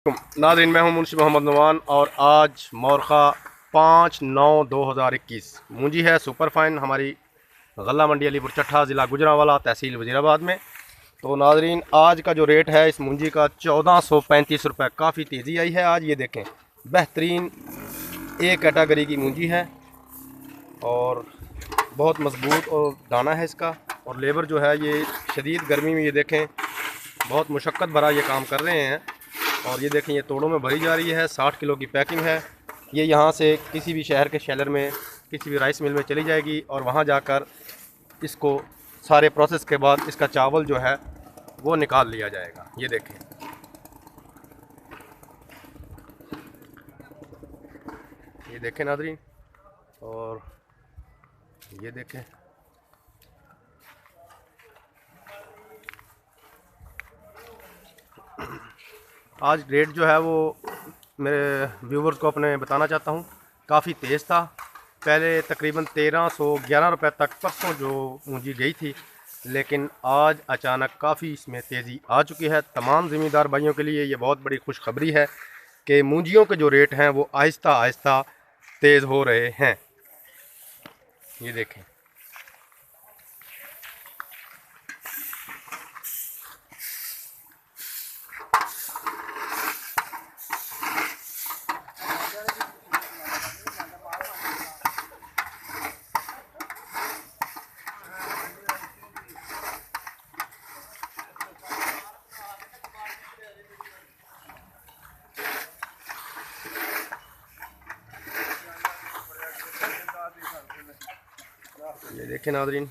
नाज़रीन, मैं हूं मुंशी मोहम्मद नुमान और आज मोरखा 5/9/2021 मूंजी है सुपर फाइन हमारी गल्ला मंडी अलीपुर चट्ठा, ज़िला गुजरांवाला, तहसील वज़ीराबाद में। तो नाज़रीन, आज का जो रेट है इस मूंजी का 1435 रुपये, काफ़ी तेज़ी आई है आज। ये देखें, बेहतरीन ए कैटेगरी की मूंजी है और बहुत मजबूत और दाना है इसका। और लेबर जो है ये शदीद गर्मी में, ये देखें, बहुत मुशक्क़त भरा ये काम कर रहे हैं। और ये देखें, ये तोड़ों में भरी जा रही है। 60 किलो की पैकिंग है। ये यहाँ से किसी भी शहर के शेलर में, किसी भी राइस मिल में चली जाएगी और वहाँ जाकर इसको सारे प्रोसेस के बाद इसका चावल जो है वो निकाल लिया जाएगा। ये देखें, ये देखें नाज़रीन, और ये देखें, आज रेट जो है वो मेरे व्यूवर्स को अपने बताना चाहता हूँ, काफ़ी तेज़ था। पहले तकरीबन 1311 रुपये तक परसों जो मूंजी गई थी, लेकिन आज अचानक काफ़ी इसमें तेज़ी आ चुकी है। तमाम ज़मींदार भाइयों के लिए ये बहुत बड़ी खुशखबरी है कि मूंजियों के जो रेट हैं वो आहिस्ता आहिस्ता तेज़ हो रहे हैं। ये देखें, ये देखें नाज़रीन।